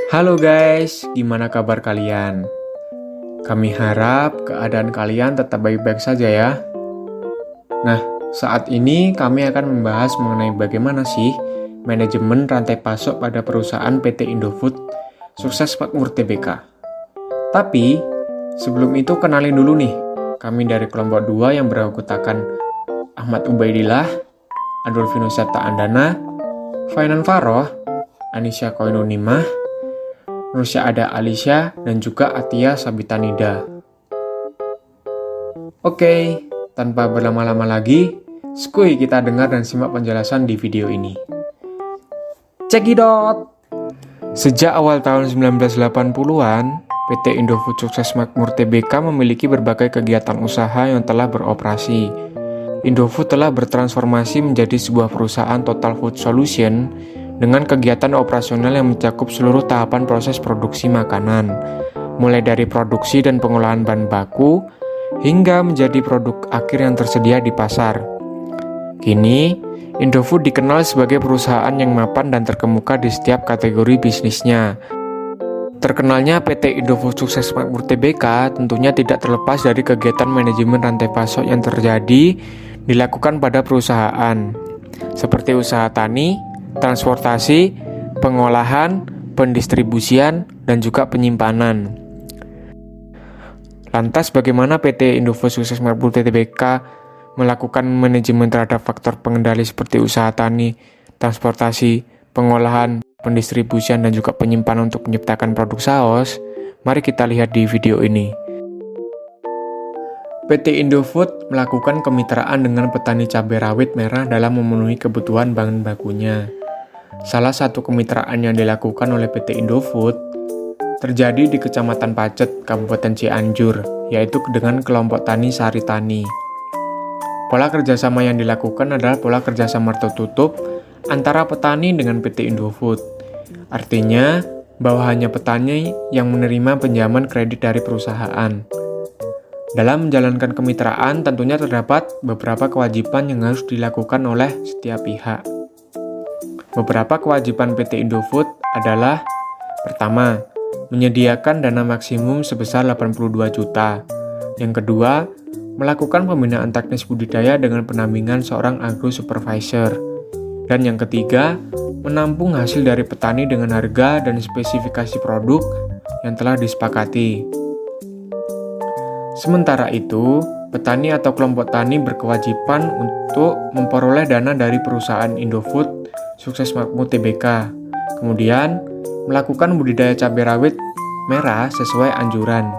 Halo guys, gimana kabar kalian? Kami harap keadaan kalian tetap baik-baik saja ya. Nah, saat ini kami akan membahas mengenai bagaimana sih manajemen rantai pasok pada perusahaan PT Indofood Sukses Makmur Tbk. Tapi, sebelum itu kenalin dulu nih, kami dari kelompok 2 yang beranggotakan Ahmad Ubaidillah, Adolfinus Septa Andana, Fainan Faroh, Anisya Koinunimah, Nursia Ada Alisya, dan juga Atia Sabitanida. Oke, tanpa berlama-lama lagi, skuy kita dengar dan simak penjelasan di video ini. Cekidot! Sejak awal tahun 1980-an, PT Indofood Sukses Makmur Tbk memiliki berbagai kegiatan usaha yang telah beroperasi. Indofood telah bertransformasi menjadi sebuah perusahaan total food solution dengan kegiatan operasional yang mencakup seluruh tahapan proses produksi makanan, mulai dari produksi dan pengolahan bahan baku, hingga menjadi produk akhir yang tersedia di pasar. Kini, Indofood dikenal sebagai perusahaan yang mapan dan terkemuka di setiap kategori bisnisnya. Terkenalnya PT Indofood Sukses Makmur Tbk tentunya tidak terlepas dari kegiatan manajemen rantai pasok yang terjadi dilakukan pada perusahaan, seperti usaha tani, transportasi, pengolahan, pendistribusian, dan juga penyimpanan. Lantas bagaimana PT Indofood Sukses Makmur Tbk melakukan manajemen terhadap faktor pengendali seperti usaha tani, transportasi, pengolahan, pendistribusian, dan juga penyimpanan untuk menciptakan produk saus? Mari kita lihat di video ini. PT Indofood melakukan kemitraan dengan petani cabai rawit merah dalam memenuhi kebutuhan bahan bakunya. Salah satu kemitraan yang dilakukan oleh PT Indofood terjadi di Kecamatan Pacet, Kabupaten Cianjur, yaitu dengan kelompok tani Sari Tani. Pola kerjasama yang dilakukan adalah pola kerjasama tertutup antara petani dengan PT Indofood. Artinya, bahwa hanya petani yang menerima pinjaman kredit dari perusahaan. Dalam menjalankan kemitraan, tentunya terdapat beberapa kewajiban yang harus dilakukan oleh setiap pihak. Beberapa kewajiban PT Indofood adalah: pertama, menyediakan dana maksimum sebesar 82 juta. Yang kedua, melakukan pembinaan teknis budidaya dengan pendampingan seorang agro supervisor. Dan yang ketiga, menampung hasil dari petani dengan harga dan spesifikasi produk yang telah disepakati. Sementara itu, petani atau kelompok tani berkewajiban untuk memperoleh dana dari perusahaan Indofood Sukses Makmur Tbk. Kemudian, melakukan budidaya cabai rawit merah sesuai anjuran.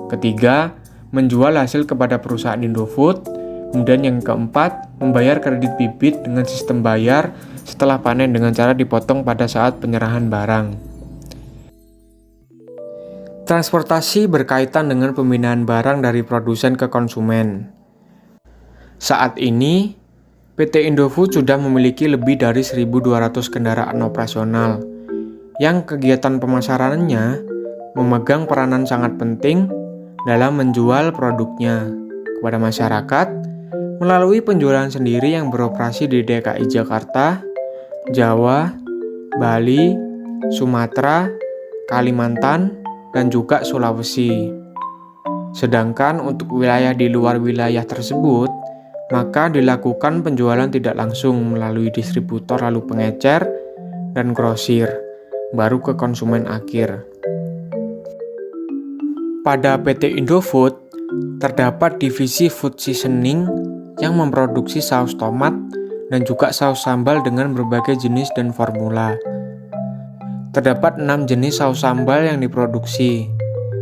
Ketiga, menjual hasil kepada perusahaan Indofood. Kemudian yang keempat, membayar kredit bibit dengan sistem bayar setelah panen dengan cara dipotong pada saat penyerahan barang. Transportasi berkaitan dengan pembinaan barang dari produsen ke konsumen. Saat ini, PT Indofood sudah memiliki lebih dari 1.200 kendaraan operasional, yang kegiatan pemasarannya memegang peranan sangat penting dalam menjual produknya kepada masyarakat melalui penjualan sendiri yang beroperasi di DKI Jakarta, Jawa, Bali, Sumatera, Kalimantan, dan juga Sulawesi. Sedangkan untuk wilayah di luar wilayah tersebut, maka dilakukan penjualan tidak langsung melalui distributor lalu pengecer dan grosir, baru ke konsumen akhir. Pada PT Indofood, terdapat divisi food seasoning yang memproduksi saus tomat dan juga saus sambal dengan berbagai jenis dan formula. Terdapat 6 jenis saus sambal yang diproduksi,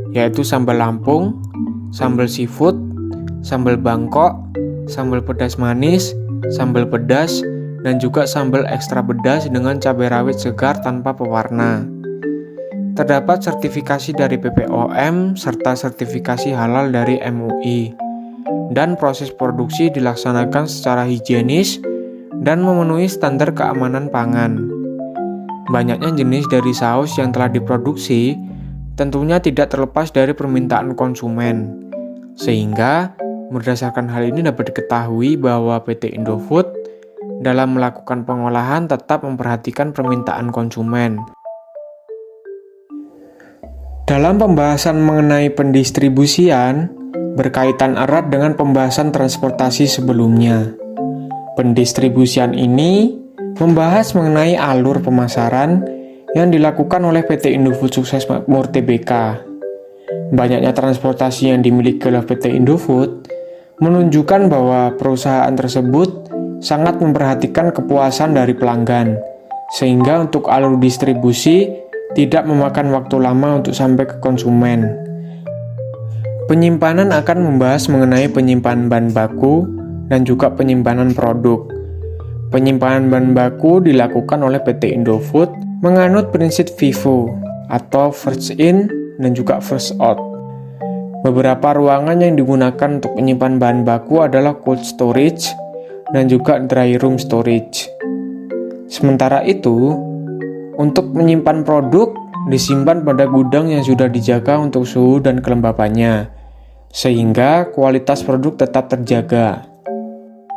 yaitu sambal Lampung, sambal seafood, sambal Bangkok, sambal pedas manis, sambal pedas, dan juga sambal ekstra pedas dengan cabai rawit segar tanpa pewarna. Terdapat sertifikasi dari BPOM serta sertifikasi halal dari MUI, dan proses produksi dilaksanakan secara higienis dan memenuhi standar keamanan pangan. Banyaknya jenis dari saus yang telah diproduksi tentunya tidak terlepas dari permintaan konsumen, sehingga berdasarkan hal ini dapat diketahui bahwa PT Indofood dalam melakukan pengolahan tetap memperhatikan permintaan konsumen. Dalam pembahasan mengenai pendistribusian, berkaitan erat dengan pembahasan transportasi sebelumnya. Pendistribusian ini membahas mengenai alur pemasaran yang dilakukan oleh PT Indofood Sukses Makmur Tbk. Banyaknya transportasi yang dimiliki oleh PT Indofood menunjukkan bahwa perusahaan tersebut sangat memperhatikan kepuasan dari pelanggan, sehingga untuk alur distribusi tidak memakan waktu lama untuk sampai ke konsumen. Penyimpanan akan membahas mengenai penyimpanan bahan baku dan juga penyimpanan produk. Penyimpanan bahan baku dilakukan oleh PT Indofood menganut prinsip FIFO atau first in dan juga first out. Beberapa ruangan yang digunakan untuk menyimpan bahan baku adalah cold storage dan juga dry room storage. Sementara itu, untuk menyimpan produk disimpan pada gudang yang sudah dijaga untuk suhu dan kelembapannya, sehingga kualitas produk tetap terjaga.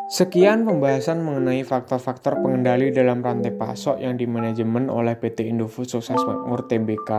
Sekian pembahasan mengenai faktor-faktor pengendali dalam rantai pasok yang dimanajemen oleh PT Indofood Sukses Makmur Tbk.